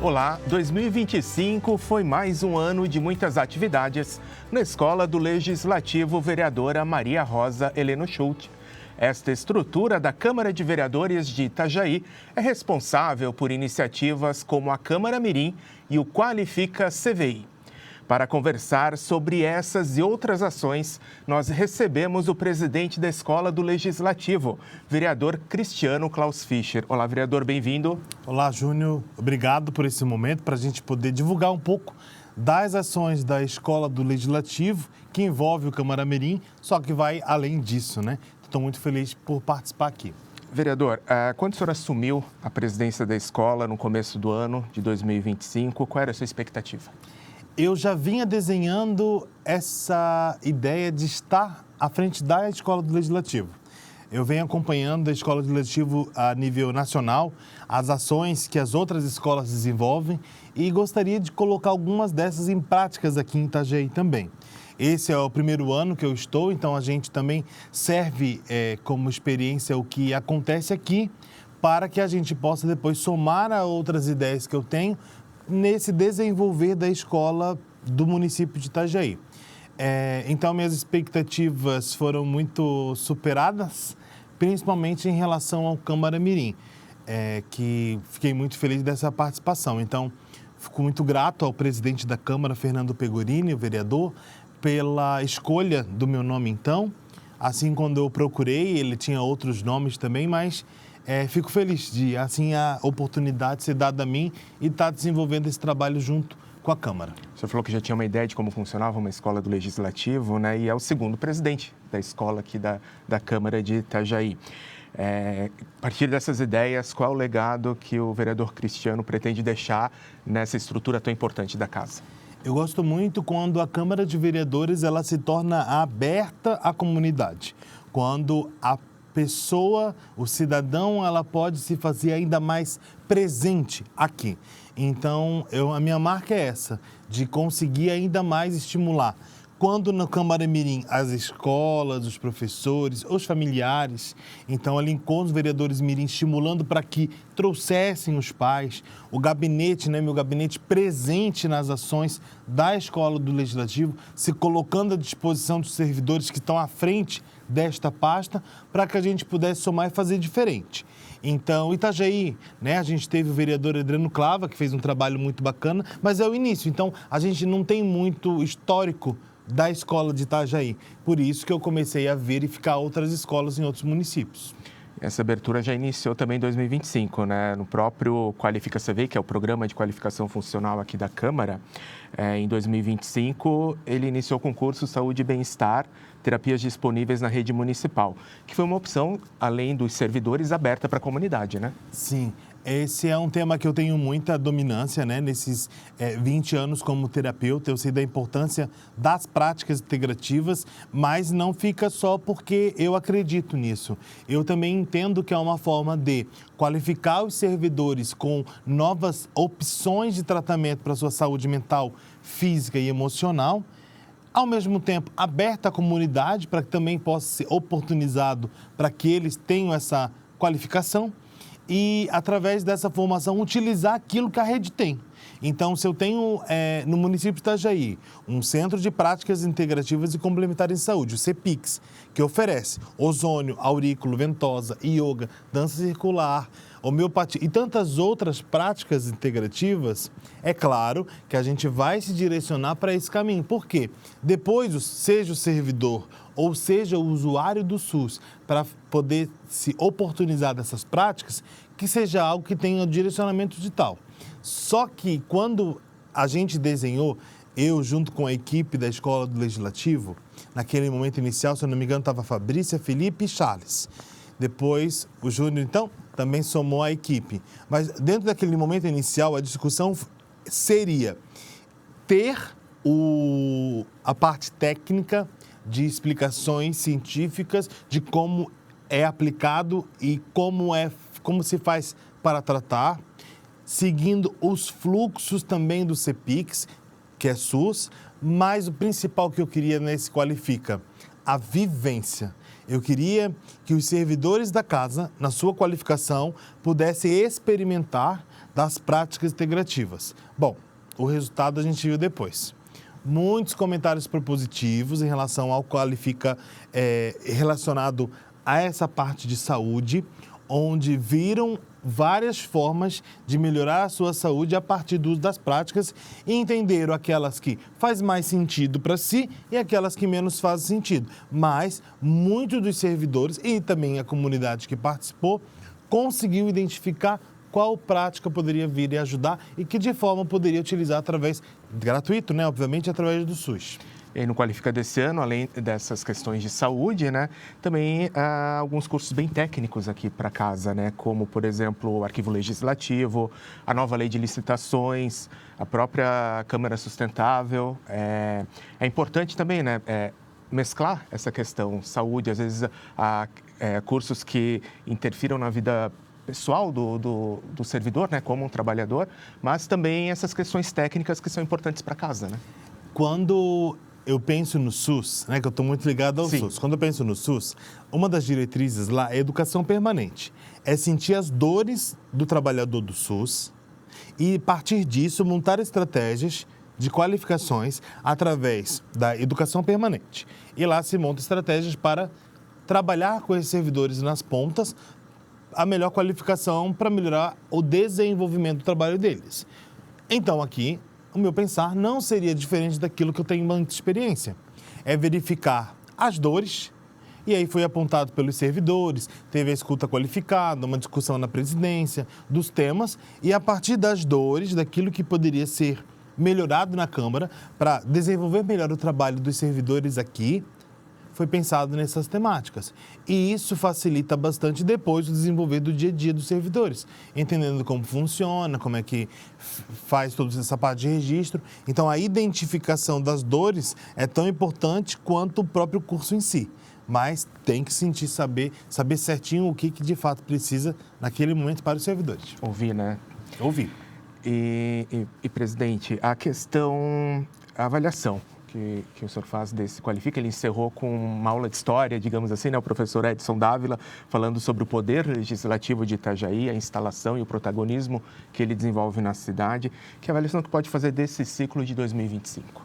Olá, 2025 foi mais um ano de muitas atividades na Escola do Legislativo Vereadora Maria Rosa Heleno Schulte. Esta estrutura da Câmara de Vereadores de Itajaí é responsável por iniciativas como a Câmara Mirim e o Qualifica CVI. Para conversar sobre essas e outras ações, nós recebemos o presidente da Escola do Legislativo, vereador Cristiano Klaus Fischer. Olá, vereador, bem-vindo. Olá, Júnior. Obrigado por esse momento, para a gente poder divulgar um pouco das ações da Escola do Legislativo, que envolve o Câmara Mirim, só que vai além disso, né? Estou muito feliz por participar aqui. Vereador, quando o senhor assumiu a presidência da escola no começo do ano de 2025, qual era a sua expectativa? Eu já vinha desenhando essa ideia de estar à frente da Escola do Legislativo. Eu venho acompanhando a Escola do Legislativo a nível nacional, as ações que as outras escolas desenvolvem e gostaria de colocar algumas dessas em práticas aqui em Itajaí também. Esse é o primeiro ano que eu estou, então a gente também serve como experiência o que acontece aqui para que a gente possa depois somar a outras ideias que eu tenho nesse desenvolver da escola do município de Itajaí. Então, minhas expectativas foram muito superadas, principalmente em relação ao Câmara Mirim, que fiquei muito feliz dessa participação. Então, fico muito grato ao presidente da Câmara, Fernando Pegorini, o vereador, pela escolha do meu nome, então. Assim, quando eu procurei, ele tinha outros nomes também, mas fico feliz de, assim, a oportunidade ser dada a mim e estar desenvolvendo esse trabalho junto com a Câmara. O senhor falou que já tinha uma ideia de como funcionava uma escola do Legislativo, né? E é o segundo presidente da escola aqui da Câmara de Itajaí. A partir dessas ideias, qual é o legado que o vereador Cristiano pretende deixar nessa estrutura tão importante da casa? Eu gosto muito quando a Câmara de Vereadores ela se torna aberta à comunidade. Quando a pessoa, o cidadão, ela pode se fazer ainda mais presente aqui. Então, a minha marca é essa, de conseguir ainda mais estimular. Quando na Câmara Mirim, as escolas, os professores, os familiares, então ali com os vereadores Mirim estimulando para que trouxessem os pais, o gabinete, meu gabinete presente nas ações da Escola do Legislativo, se colocando à disposição dos servidores que estão à frente desta pasta, para que a gente pudesse somar e fazer diferente. Então, Itajaí, a gente teve o vereador Adriano Clava, que fez um trabalho muito bacana, mas é o início, então a gente não tem muito histórico da escola de Itajaí. Por isso que eu comecei a verificar outras escolas em outros municípios. Essa abertura já iniciou também em 2025, né? No próprio Qualifica CV, que é o programa de qualificação funcional aqui da Câmara, em 2025, ele iniciou o concurso Saúde e Bem-Estar, terapias disponíveis na rede municipal, que foi uma opção, além dos servidores, aberta para a comunidade, né? Sim. Esse é um tema que eu tenho muita dominância, nesses 20 anos como terapeuta. Eu sei da importância das práticas integrativas, mas não fica só porque eu acredito nisso. Eu também entendo que é uma forma de qualificar os servidores com novas opções de tratamento para a sua saúde mental, física e emocional, ao mesmo tempo aberta à comunidade para que também possa ser oportunizado para que eles tenham essa qualificação. E, através dessa formação, utilizar aquilo que a rede tem. Então, se eu tenho no município de Itajaí um Centro de Práticas Integrativas e Complementares em Saúde, o CEPICS, que oferece ozônio, aurículo, ventosa, yoga, dança circular, homeopatia e tantas outras práticas integrativas, é claro que a gente vai se direcionar para esse caminho. Por quê? Depois, seja o servidor ou seja o usuário do SUS, para poder se oportunizar dessas práticas, que seja algo que tenha direcionamento digital. Só que quando a gente desenhou, eu junto com a equipe da Escola do Legislativo, naquele momento inicial, se eu não me engano, estava Fabrícia, Felipe e Charles. Depois, o Júnior, então, também somou a equipe. Mas dentro daquele momento inicial, a discussão seria ter a parte técnica de explicações científicas de como é aplicado e como se faz para tratar, seguindo os fluxos também do CEPICS, que é SUS, mas o principal que eu queria nesse Qualifica, a vivência. Eu queria que os servidores da casa, na sua qualificação, pudessem experimentar das práticas integrativas. Bom, o resultado a gente viu depois. Muitos comentários propositivos em relação ao Qualifica relacionado a essa parte de saúde, onde viram várias formas de melhorar a sua saúde a partir do uso das práticas e entenderam aquelas que faz mais sentido para si e aquelas que menos fazem sentido. Mas muitos dos servidores e também a comunidade que participou conseguiu identificar qual prática poderia vir e ajudar e que de forma poderia utilizar através, gratuito, né? Obviamente, através do SUS. E aí no Qualifica desse ano, além dessas questões de saúde, né, também há alguns cursos bem técnicos aqui para casa, né, como, por exemplo, o Arquivo Legislativo, a nova Lei de Licitações, a própria Câmara Sustentável. É importante também, né, mesclar essa questão saúde, às vezes há cursos que interfiram na vida pessoal do servidor, né, como um trabalhador, mas também essas questões técnicas que são importantes para casa, né? Quando eu penso no SUS, né, que eu estou muito ligado ao SUS. Quando eu penso no SUS, uma das diretrizes lá é educação permanente. É sentir as dores do trabalhador do SUS e, a partir disso, montar estratégias de qualificações através da educação permanente. E lá se monta estratégias para trabalhar com esses servidores nas pontas a melhor qualificação para melhorar o desenvolvimento do trabalho deles. Então, aqui, o meu pensar não seria diferente daquilo que eu tenho muita experiência. É verificar as dores, e aí foi apontado pelos servidores, teve a escuta qualificada, uma discussão na presidência dos temas, e a partir das dores, daquilo que poderia ser melhorado na Câmara, para desenvolver melhor o trabalho dos servidores aqui, foi pensado nessas temáticas. E isso facilita bastante depois o desenvolver do dia a dia dos servidores, entendendo como funciona, como é que faz toda essa parte de registro. Então, a identificação das dores é tão importante quanto o próprio curso em si. Mas tem que saber certinho o que de fato precisa naquele momento para os servidores. Ouvir, né? Ouvir. E presidente, a avaliação que o senhor faz desse Qualifica, ele encerrou com uma aula de história, digamos assim, né? O professor Edson Dávila, falando sobre o poder legislativo de Itajaí, a instalação e o protagonismo que ele desenvolve na cidade. Que avaliação que pode fazer desse ciclo de 2025?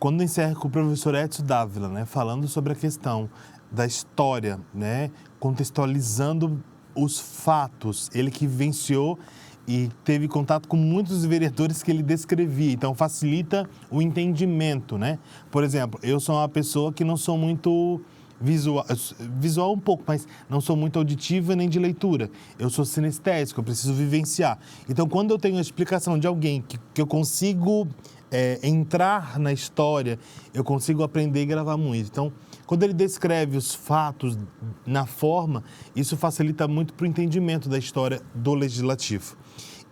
Quando encerra com o professor Edson Dávila, né, falando sobre a questão da história, né, contextualizando os fatos, ele que vivenciou e teve contato com muitos vereadores que ele descrevia, então facilita o entendimento, né? Por exemplo, eu sou uma pessoa que não sou muito visual um pouco, mas não sou muito auditiva nem de leitura. Eu sou sinestésico, eu preciso vivenciar. Então, quando eu tenho a explicação de alguém que eu consigo entrar na história, eu consigo aprender e gravar muito. Então, quando ele descreve os fatos na forma, isso facilita muito para o entendimento da história do legislativo.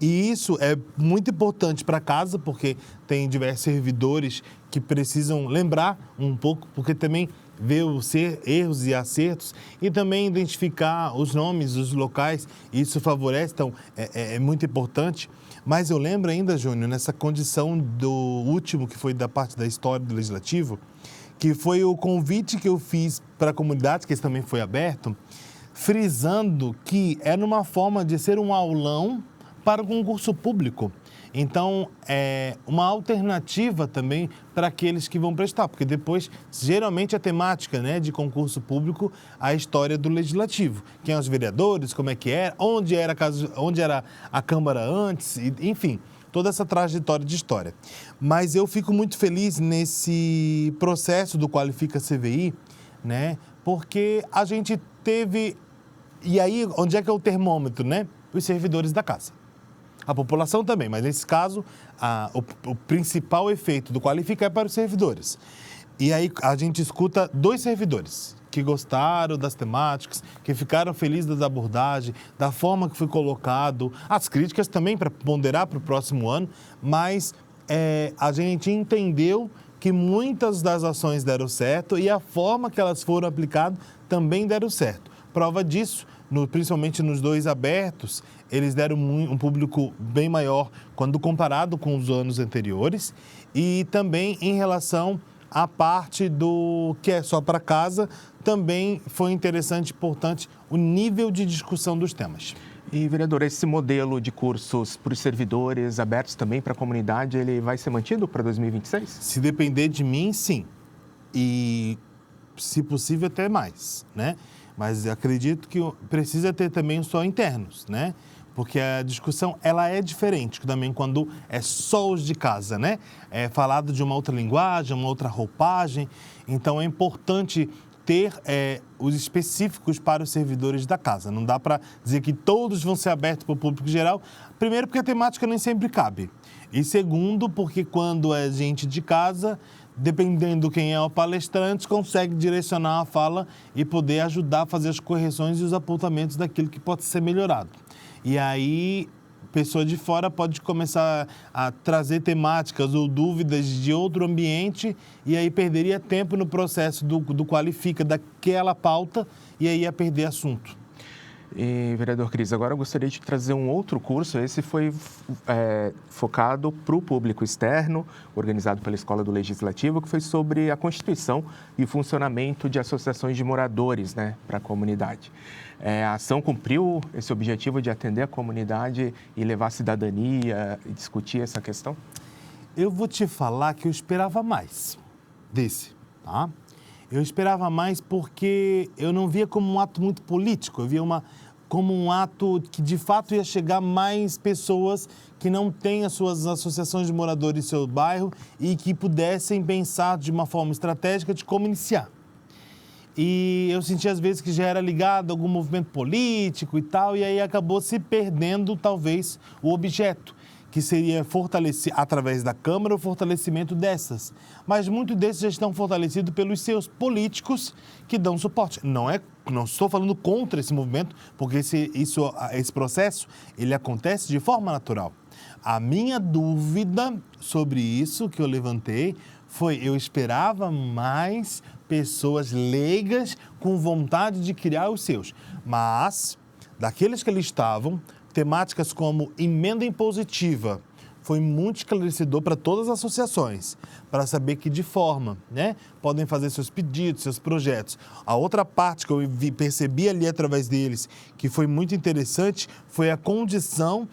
E isso é muito importante para casa, porque tem diversos servidores que precisam lembrar um pouco, porque também ver os erros e acertos e também identificar os nomes, os locais, isso favorece, então é muito importante. Mas eu lembro ainda, Júnior, nessa condição do último, que foi da parte da história do Legislativo, que foi o convite que eu fiz para a comunidade, que esse também foi aberto, frisando que era uma forma de ser um aulão para o concurso público. Então, é uma alternativa também para aqueles que vão prestar, porque depois, geralmente, a temática, né, de concurso público, a história do Legislativo. Quem são os vereadores, como é que era, onde era a Câmara antes, enfim, toda essa trajetória de história. Mas eu fico muito feliz nesse processo do Qualifica CVI, né, porque a gente teve... E aí, onde é que é o termômetro, né? Os servidores da casa. A população também, mas nesse caso, o principal efeito do Qualifica é para os servidores. E aí a gente escuta 2 servidores que gostaram das temáticas, que ficaram felizes das abordagens, da forma que foi colocado, as críticas também para ponderar para o próximo ano, mas a gente entendeu que muitas das ações deram certo e a forma que elas foram aplicadas também deram certo. Prova disso, principalmente nos 2 abertos, eles deram um público bem maior quando comparado com os anos anteriores e também em relação A parte do que é só para casa também foi interessante e importante o nível de discussão dos temas. E, vereador, esse modelo de cursos para os servidores abertos também para a comunidade, ele vai ser mantido para 2026? Se depender de mim, sim. E, se possível, até mais, né? Mas acredito que precisa ter também só internos, né? Porque a discussão, ela é diferente também quando é só os de casa, né? É falado de uma outra linguagem, uma outra roupagem. Então, é importante ter os específicos para os servidores da casa. Não dá para dizer que todos vão ser abertos para o público geral. Primeiro, porque a temática nem sempre cabe. E segundo, porque quando é gente de casa, dependendo quem é o palestrante, consegue direcionar a fala e poder ajudar a fazer as correções e os apontamentos daquilo que pode ser melhorado. E aí, pessoa de fora pode começar a trazer temáticas ou dúvidas de outro ambiente e aí perderia tempo no processo do qualifica daquela pauta e aí ia perder assunto. E, vereador Cris, agora eu gostaria de trazer um outro curso. Esse foi focado para o público externo, organizado pela Escola do Legislativo, que foi sobre a constituição e o funcionamento de associações de moradores, né, para a comunidade. A ação cumpriu esse objetivo de atender a comunidade e levar a cidadania e discutir essa questão? Eu vou te falar que eu esperava mais desse, tá? Eu esperava mais porque eu não via como um ato muito político, eu via como um ato que de fato ia chegar mais pessoas que não têm as suas associações de moradores em seu bairro e que pudessem pensar de uma forma estratégica de como iniciar. E eu senti às vezes que já era ligado a algum movimento político e tal, e aí acabou se perdendo talvez o objeto, que seria fortalecer, através da Câmara, o fortalecimento dessas. Mas muitos desses já estão fortalecidos pelos seus políticos que dão suporte. Não estou falando contra esse movimento, porque esse processo ele acontece de forma natural. A minha dúvida sobre isso que eu levantei foi, eu esperava mais pessoas leigas com vontade de criar os seus. Mas, daqueles que ali estavam, temáticas como emenda impositiva foi muito esclarecedor para todas as associações, para saber que de forma, né, podem fazer seus pedidos, seus projetos. A outra parte que eu percebi ali através deles, que foi muito interessante, foi a condição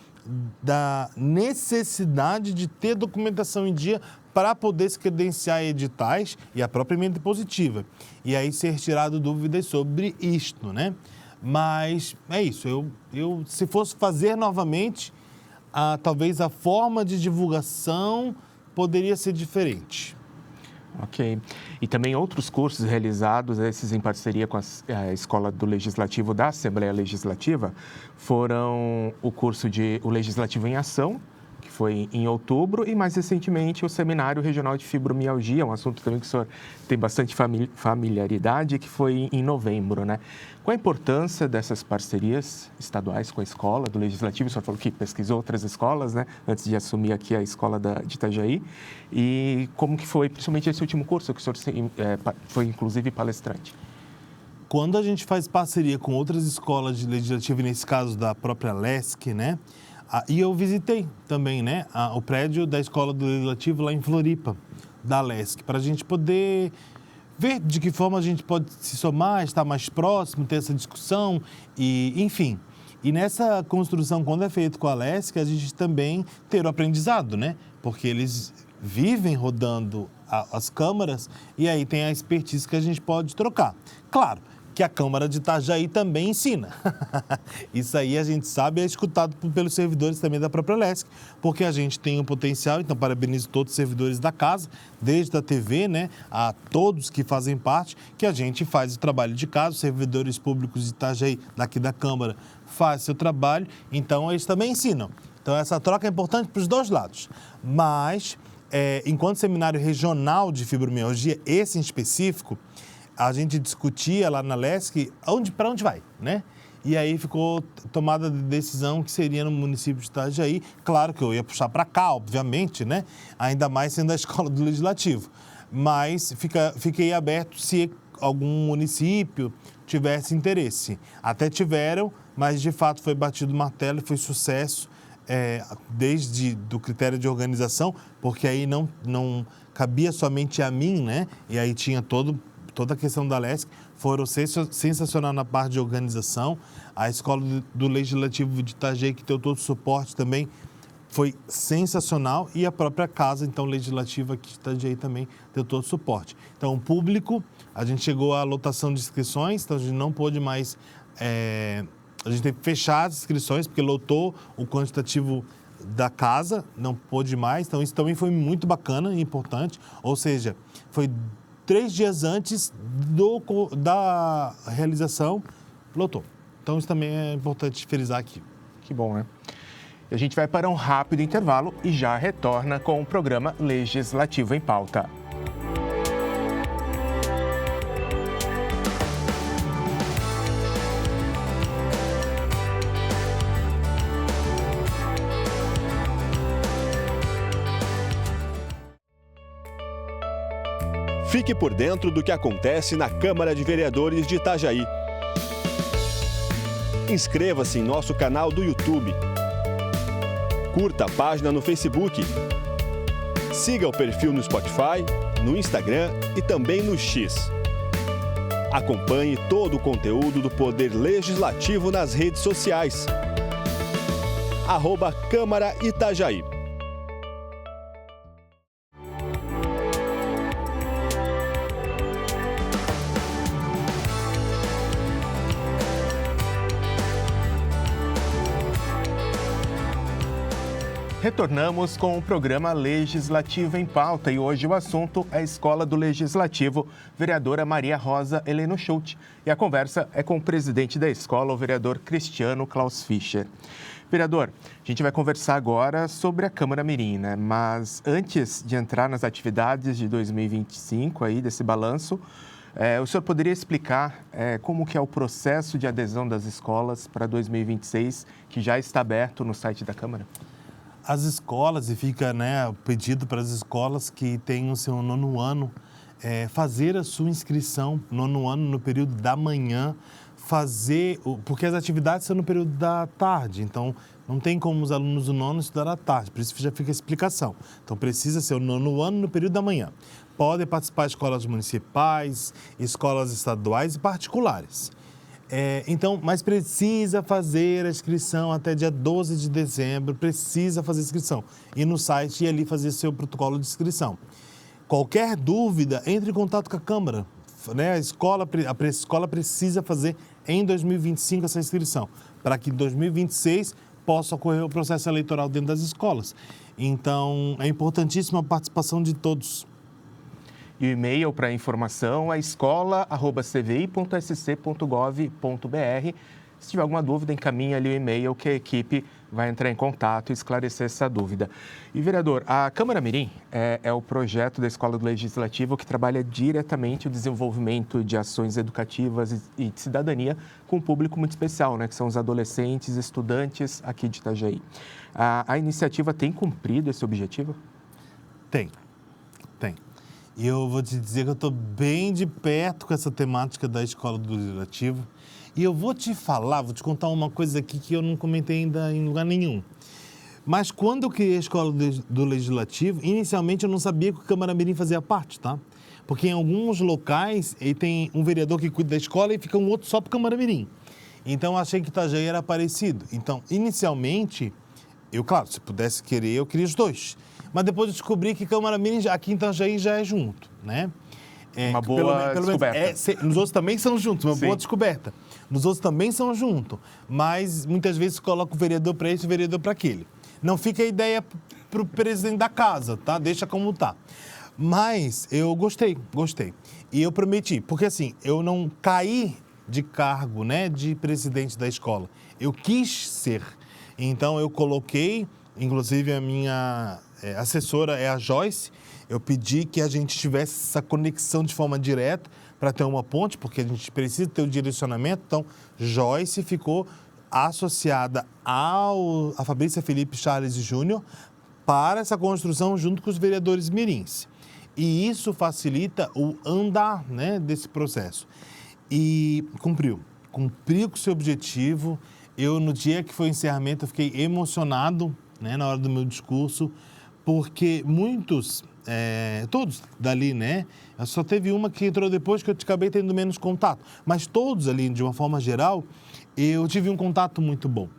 da necessidade de ter documentação em dia para poder se credenciar em editais e a própria emenda impositiva. E aí ser tirado dúvidas sobre isto, né? Mas é isso, eu se fosse fazer novamente, talvez a forma de divulgação poderia ser diferente. Ok. E também outros cursos realizados, esses em parceria com a Escola do Legislativo da Assembleia Legislativa, foram o curso de O Legislativo em Ação, que foi em outubro, e mais recentemente o Seminário Regional de Fibromialgia, um assunto também que o senhor tem bastante familiaridade, que foi em novembro, né? Qual a importância dessas parcerias estaduais com a Escola do Legislativo? O senhor falou que pesquisou outras escolas, né? Antes de assumir aqui a Escola de Itajaí. E como que foi, principalmente esse último curso, que o senhor foi inclusive palestrante? Quando a gente faz parceria com outras escolas de legislativo, nesse caso da própria LESC, né? E eu visitei também, né, o prédio da Escola do Legislativo lá em Floripa, da LESC, para a gente poder ver de que forma a gente pode se somar, estar mais próximo, ter essa discussão, e enfim. E nessa construção, quando é feito com a LESC, a gente também ter o aprendizado, né? Porque eles vivem rodando as câmaras e aí tem a expertise que a gente pode trocar. Claro que a Câmara de Itajaí também ensina. Isso aí a gente sabe, é escutado pelos servidores também da própria LESC, porque a gente tem um potencial, então parabenizo todos os servidores da casa, desde a TV, né, a todos que fazem parte, que a gente faz o trabalho de casa, os servidores públicos de Itajaí, daqui da Câmara, faz seu trabalho, então eles também ensinam. Então essa troca é importante para os dois lados, mas enquanto seminário regional de fibromialgia, esse em específico, a gente discutia lá na LESC para onde vai, né? E aí ficou tomada a decisão que seria no município de Itajaí. Claro que eu ia puxar para cá, obviamente, né? Ainda mais sendo a Escola do Legislativo. Mas fiquei aberto se algum município tivesse interesse. Até tiveram, mas de fato foi batido o martelo e foi sucesso. desde do critério de organização, porque aí não cabia somente a mim, né? E aí tinha toda a questão da LESC, foram sensacional na parte de organização. A Escola do Legislativo de Itajaí, que deu todo o suporte também, foi sensacional. E a própria casa, então, legislativa aqui de Itajaí também deu todo o suporte. Então, o público, a gente chegou à lotação de inscrições, então a gente não pôde mais... a gente teve que fechar as inscrições, porque lotou o quantitativo da casa, não pôde mais. Então, isso também foi muito bacana e importante. Ou seja, foi 3 dias antes da realização, lotou. Então, isso também é importante frisar aqui. Que bom, né? A gente vai para um rápido intervalo e já retorna com o programa Legislativo em Pauta. Fique por dentro do que acontece na Câmara de Vereadores de Itajaí. Inscreva-se em nosso canal do YouTube. Curta a página no Facebook. Siga o perfil no Spotify, no Instagram e também no X. Acompanhe todo o conteúdo do Poder Legislativo nas redes sociais. @Câmara Itajaí. Retornamos com o programa Legislativo em Pauta e hoje o assunto é a Escola do Legislativo, vereadora Maria Rosa Heleno Schultz. E a conversa é com o presidente da escola, o vereador Cristiano Klaus Fischer. Vereador, a gente vai conversar agora sobre a Câmara Mirim, né? Mas antes de entrar nas atividades de 2025, aí, desse balanço, o senhor poderia explicar como que é o processo de adesão das escolas para 2026, que já está aberto no site da Câmara? As escolas, e fica, né, o pedido para as escolas que têm o seu 9º ano, fazer a sua inscrição, 9º ano, no período da manhã, porque as atividades são no período da tarde, então não tem como os alunos do 9º estudar à tarde, por isso já fica a explicação. Então precisa ser o 9º ano no período da manhã. Podem participar de escolas municipais, escolas estaduais e particulares. Mas precisa fazer a inscrição até dia 12 de dezembro, precisa fazer a inscrição. Ir no site e ali fazer seu protocolo de inscrição. Qualquer dúvida, entre em contato com a Câmara. Né? A escola precisa fazer em 2025 essa inscrição, para que em 2026 possa ocorrer o processo eleitoral dentro das escolas. Então, é importantíssima a participação de todos. E o e-mail para informação é escola@cvi.sc.gov.br. Se tiver alguma dúvida, encaminhe ali o e-mail que a equipe vai entrar em contato e esclarecer essa dúvida. E, vereador, a Câmara Mirim é o projeto da Escola do Legislativo que trabalha diretamente o desenvolvimento de ações educativas e de cidadania com um público muito especial, né, que são os adolescentes, estudantes aqui de Itajaí. A iniciativa tem cumprido esse objetivo? Tem. E eu vou te dizer que eu estou bem de perto com essa temática da Escola do Legislativo. E eu vou te contar uma coisa aqui que eu não comentei ainda em lugar nenhum. Mas quando eu criei a Escola do Legislativo, inicialmente eu não sabia que o Câmara Mirim fazia parte, tá? Porque em alguns locais tem um vereador que cuida da escola e fica um outro só para o Câmara Mirim. Então eu achei que Itajaí era parecido. Então, inicialmente, claro, se pudesse querer, eu queria os dois. Mas depois eu descobri que Câmara Mirim aqui em Itajaí já é junto, né? Uma boa descoberta. Nos outros também são juntos, uma Sim. boa descoberta. Nos outros também são juntos, mas muitas vezes coloca o vereador para esse e o vereador para aquele. Não fica a ideia para o presidente da casa, tá? Deixa como tá. Mas eu gostei. E eu prometi, porque assim, eu não caí de cargo, né, de presidente da escola. Eu quis ser. Então eu coloquei, inclusive a minha assessora é a Joyce, eu pedi que a gente tivesse essa conexão de forma direta para ter uma ponte, porque a gente precisa ter o direcionamento. Então, Joyce ficou associada a Fabrícia Felipe Charles Júnior para essa construção junto com os vereadores mirins. E isso facilita o andar, né, desse processo. E cumpriu com o seu objetivo. no dia que foi o encerramento, eu fiquei emocionado, né, na hora do meu discurso, porque muitos, todos dali, né, só teve uma que entrou depois que eu acabei tendo menos contato, mas todos ali, de uma forma geral, eu tive um contato muito bom.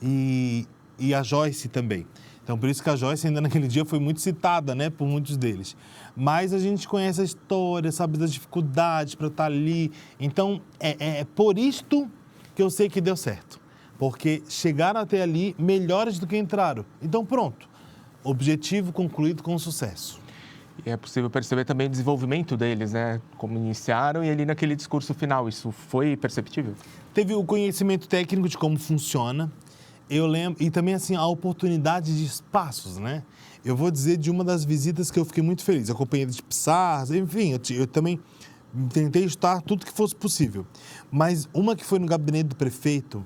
E a Joyce também. Então, por isso que a Joyce ainda naquele dia foi muito citada, né, por muitos deles. Mas a gente conhece a história, sabe das dificuldades para estar ali. Então, é por isto que eu sei que deu certo. Porque chegaram até ali melhores do que entraram. Então, pronto. Objetivo concluído com sucesso. E é possível perceber também o desenvolvimento deles, né? Como iniciaram e ali naquele discurso final. Isso foi perceptível? Teve o conhecimento técnico de como funciona. Eu lembro, e também assim, a oportunidade de espaços, né? Eu vou dizer de uma das visitas que eu fiquei muito feliz. A companhia de Pissarras, enfim, eu também tentei estar tudo que fosse possível. Mas uma que foi no gabinete do prefeito,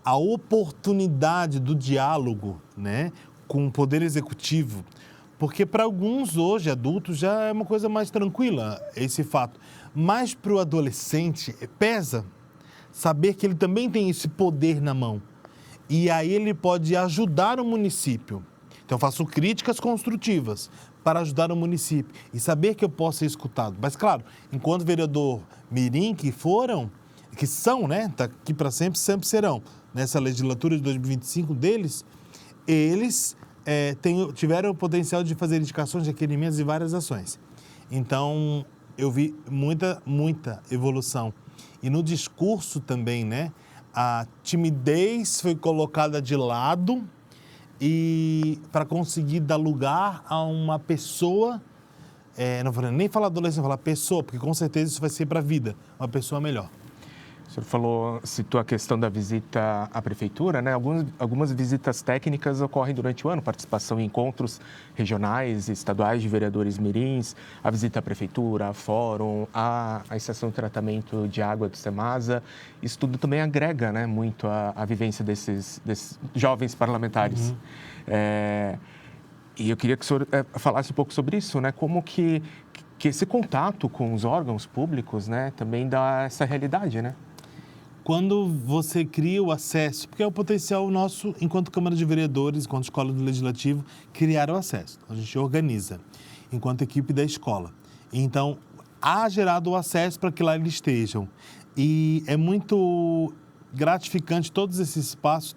a oportunidade do diálogo, né, com o Poder Executivo, porque para alguns hoje, adultos, já é uma coisa mais tranquila esse fato. Mas para o adolescente, pesa saber que ele também tem esse poder na mão. E aí ele pode ajudar o município. Então, eu faço críticas construtivas para ajudar o município e saber que eu posso ser escutado. Mas, claro, enquanto vereador mirim que são, né, tá aqui para sempre, sempre serão, nessa legislatura de 2025 deles, eles tiveram o potencial de fazer indicações, requerimentos e várias ações. Então, eu vi muita evolução. E no discurso também, né? A timidez foi colocada de lado e para conseguir dar lugar a uma pessoa, não vou nem falar adolescente, vou falar pessoa, porque com certeza isso vai ser para a vida, uma pessoa melhor. O senhor citou a questão da visita à prefeitura, né? Algumas visitas técnicas ocorrem durante o ano, participação em encontros regionais e estaduais de vereadores mirins, a visita à prefeitura, a fórum, a estação de tratamento de água do Semasa. Isso tudo também agrega, né, muito a vivência desses jovens parlamentares. Uhum. E eu queria que o senhor falasse um pouco sobre isso, né? Como que esse contato com os órgãos públicos, né, também dá essa realidade, né? Quando você cria o acesso, porque é o potencial nosso, enquanto Câmara de Vereadores, enquanto Escola do Legislativo, criar o acesso. A gente organiza, enquanto equipe da escola. Então, há gerado o acesso para que lá eles estejam. E é muito gratificante todos esses espaços,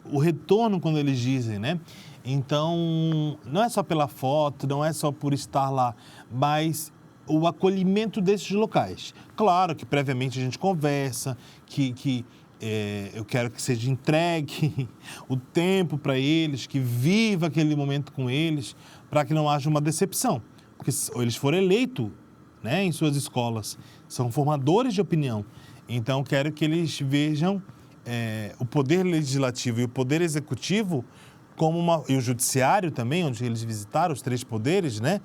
o retorno quando eles dizem, né? Então, não é só pela foto, não é só por estar lá, mas o acolhimento desses locais. Claro que previamente a gente conversa, que eu quero que seja entregue o tempo para eles, que viva aquele momento com eles, para que não haja uma decepção. Porque eles foram eleitos, né, em suas escolas, são formadores de opinião. Então, quero que eles vejam o poder legislativo e o poder executivo e o judiciário também, onde eles visitaram os 3 poderes, né?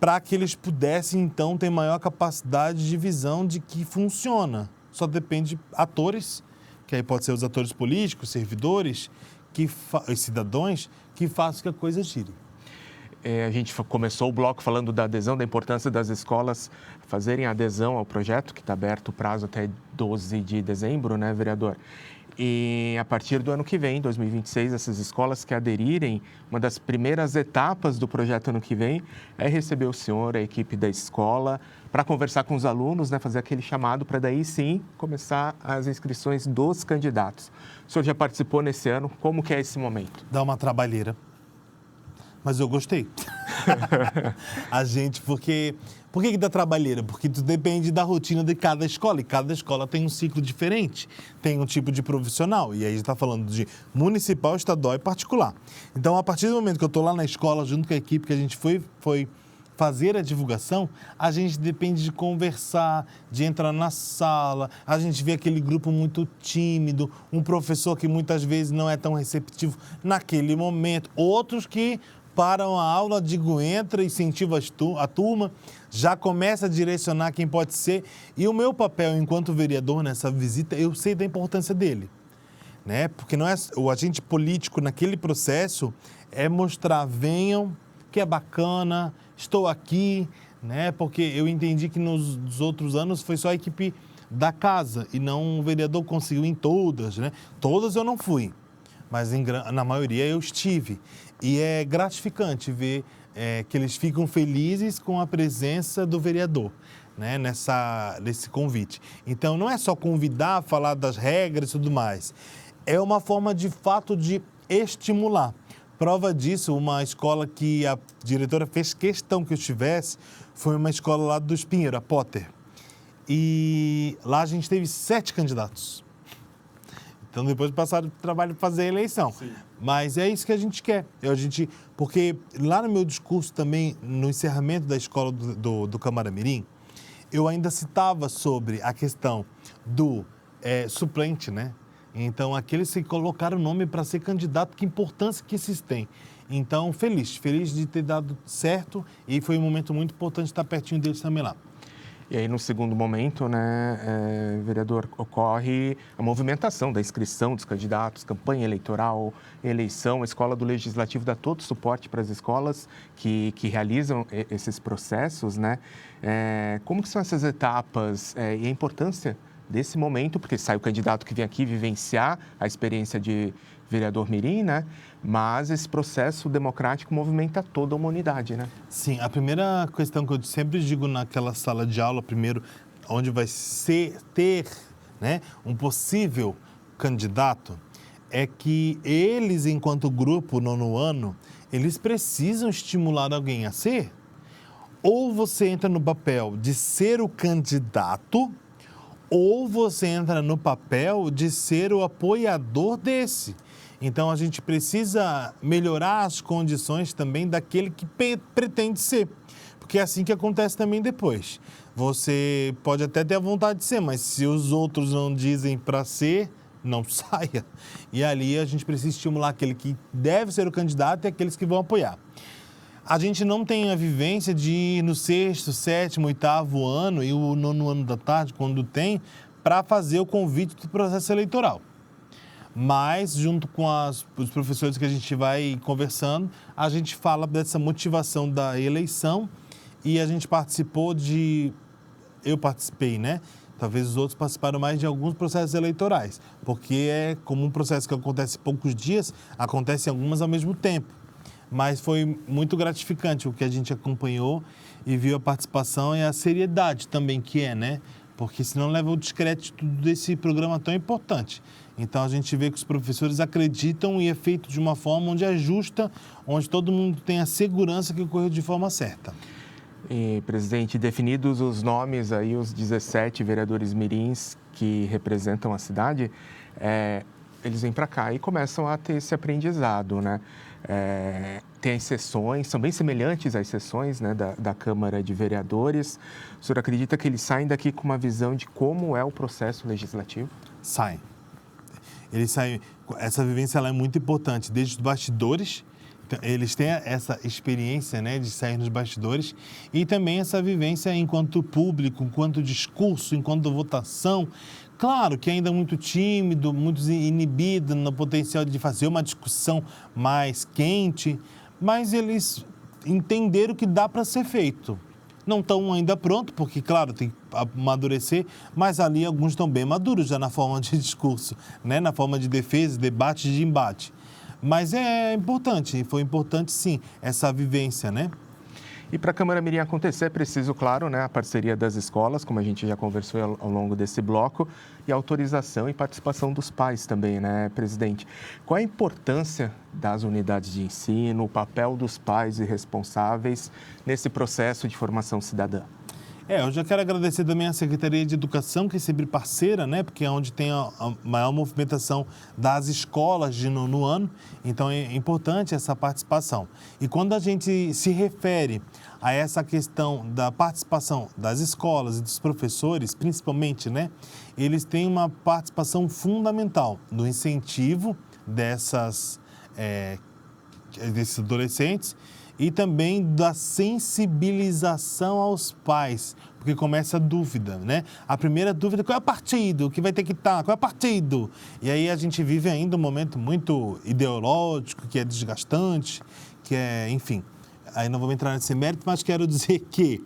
Para que eles pudessem, então, ter maior capacidade de visão de que funciona. Só depende de atores, que aí pode ser os atores políticos, servidores, os cidadãos, que façam que a coisa gire. A gente começou o bloco falando da adesão, da importância das escolas fazerem adesão ao projeto, que está aberto o prazo até 12 de dezembro, né, vereador? E a partir do ano que vem, 2026, essas escolas que aderirem, uma das primeiras etapas do projeto ano que vem é receber o senhor, a equipe da escola, para conversar com os alunos, né, fazer aquele chamado para daí sim começar as inscrições dos candidatos. O senhor já participou nesse ano, como que é esse momento? Dá uma trabalheira, mas eu gostei. Por que dá trabalheira? Porque tu depende da rotina de cada escola, e cada escola tem um ciclo diferente, tem um tipo de profissional, e aí a gente está falando de municipal, estadual e particular. Então, a partir do momento que eu estou lá na escola, junto com a equipe que a gente foi fazer a divulgação, a gente depende de conversar, de entrar na sala, a gente vê aquele grupo muito tímido, um professor que muitas vezes não é tão receptivo naquele momento, outros que param a aula, entra, incentiva a turma, já começa a direcionar quem pode ser. E o meu papel enquanto vereador nessa visita, eu sei da importância dele, né? Porque não é o agente político naquele processo é mostrar, venham, que é bacana, estou aqui, né? Porque eu entendi que nos outros anos foi só a equipe da casa, e não o vereador conseguiu em todas, né? Todas eu não fui, mas na maioria eu estive. E é gratificante ver que eles ficam felizes com a presença do vereador, né, nesse convite. Então, não é só convidar, falar das regras e tudo mais. É uma forma, de fato, de estimular. Prova disso, uma escola que a diretora fez questão que eu estivesse, foi uma escola lá do Espinheiro, a Potter. E lá a gente teve 7 candidatos. Então, depois passaram o trabalho de fazer a eleição. Sim. Mas é isso que a gente quer. Porque lá no meu discurso também, no encerramento da escola do Camaramirim, eu ainda citava sobre a questão do suplente, né? Então, aqueles que colocaram o nome para ser candidato, que importância que esses têm. Então, feliz de ter dado certo, e foi um momento muito importante estar pertinho deles também lá. E aí, no segundo momento, né, vereador, ocorre a movimentação da inscrição dos candidatos, campanha eleitoral, eleição. A Escola do Legislativo dá todo o suporte para as escolas que realizam esses processos, né? Como que são essas etapas e a importância desse momento? Porque sai o candidato que vem aqui vivenciar a experiência de vereador mirim, né? Mas esse processo democrático movimenta toda a humanidade, né? Sim, a primeira questão que eu sempre digo naquela sala de aula, primeiro, onde vai ter, né, um possível candidato, é que eles, enquanto grupo, nono ano, eles precisam estimular alguém a ser. Ou você entra no papel de ser o candidato, ou você entra no papel de ser o apoiador desse. Então, a gente precisa melhorar as condições também daquele que pretende ser. Porque é assim que acontece também depois. Você pode até ter a vontade de ser, mas se os outros não dizem para ser, não saia. E ali a gente precisa estimular aquele que deve ser o candidato e aqueles que vão apoiar. A gente não tem a vivência de ir no 6º, 7º, 8º ano e o 9º ano da tarde, quando tem, para fazer o convite do processo eleitoral. Mas, junto com os professores que a gente vai conversando, a gente fala dessa motivação da eleição, e a gente eu participei, né? Talvez os outros participaram mais de alguns processos eleitorais, porque é como um processo que acontece em poucos dias, acontece algumas ao mesmo tempo. Mas foi muito gratificante o que a gente acompanhou e viu a participação e a seriedade também que né? Porque senão leva o descrédito desse programa tão importante. Então, a gente vê que os professores acreditam e é feito de uma forma onde é justa, onde todo mundo tem a segurança que ocorreu de forma certa. E, presidente, definidos os nomes aí, os 17 vereadores mirins que representam a cidade, eles vêm para cá e começam a ter esse aprendizado, né? Tem as sessões, são bem semelhantes às sessões, né, da Câmara de Vereadores. O senhor acredita que eles saem daqui com uma visão de como é o processo legislativo? Saem. Eles saem. Essa vivência ela é muito importante, desde os bastidores. Então, eles têm essa experiência, né, de sair nos bastidores, e também essa vivência enquanto público, enquanto discurso, enquanto votação. Claro que ainda muito tímido, muito inibido no potencial de fazer uma discussão mais quente, mas eles entenderam que dá para ser feito. Não estão ainda prontos, porque, claro, tem que amadurecer, mas ali alguns estão bem maduros já na forma de discurso, né? Na forma de defesa, debate e de embate. Mas é importante, foi importante sim, essa vivência, né? E para a Câmara Mirim acontecer é preciso, claro, né, a parceria das escolas, como a gente já conversou ao longo desse bloco, e a autorização e participação dos pais também, né, presidente? Qual a importância das unidades de ensino, o papel dos pais e responsáveis nesse processo de formação cidadã? Eu já quero agradecer também à Secretaria de Educação, que é sempre parceira, né? Porque é onde tem a maior movimentação das escolas de nono ano, então é importante essa participação. E quando a gente se refere a essa questão da participação das escolas e dos professores, principalmente, né? Eles têm uma participação fundamental no incentivo desses adolescentes, e também da sensibilização aos pais, porque começa a dúvida, né? A primeira dúvida, qual é o partido que vai ter que estar? Qual é o partido? E aí a gente vive ainda um momento muito ideológico, que é desgastante, que é, enfim, aí não vou entrar nesse mérito, mas quero dizer que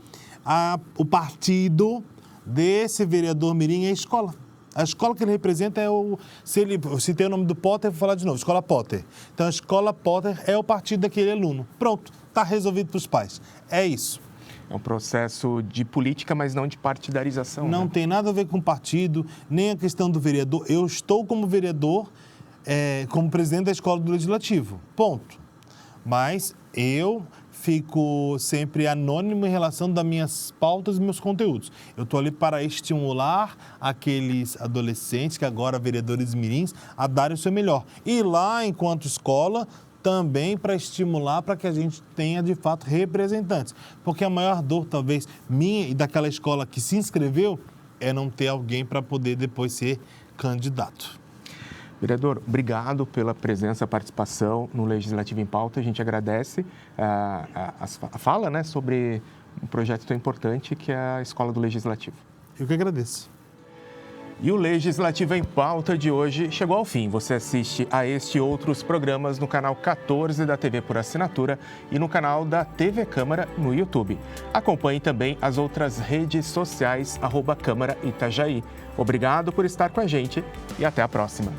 o partido desse vereador mirim é a escola. A escola que ele representa é o... Se tem o nome do Potter, vou falar de novo, Escola Potter. Então, a Escola Potter é o partido daquele aluno. Pronto, está resolvido para os pais. É isso. É um processo de política, mas não de partidarização. Não tem nada a ver com partido, nem a questão do vereador. Eu estou como vereador, como presidente da Escola do Legislativo. Ponto. Mas eu fico sempre anônimo em relação das minhas pautas e meus conteúdos. Eu estou ali para estimular aqueles adolescentes, que agora vereadores mirins, a darem o seu melhor. E lá, enquanto escola, também para estimular para que a gente tenha, de fato, representantes. Porque a maior dor, talvez, minha e daquela escola que se inscreveu, é não ter alguém para poder depois ser candidato. Vereador, obrigado pela presença, participação no Legislativo em Pauta. A gente agradece a fala, né, sobre um projeto tão importante que é a Escola do Legislativo. Eu que agradeço. E o Legislativo em Pauta de hoje chegou ao fim. Você assiste a este e outros programas no canal 14 da TV por assinatura e no canal da TV Câmara no YouTube. Acompanhe também as outras redes sociais, @Câmara Itajaí. Obrigado por estar com a gente e até a próxima.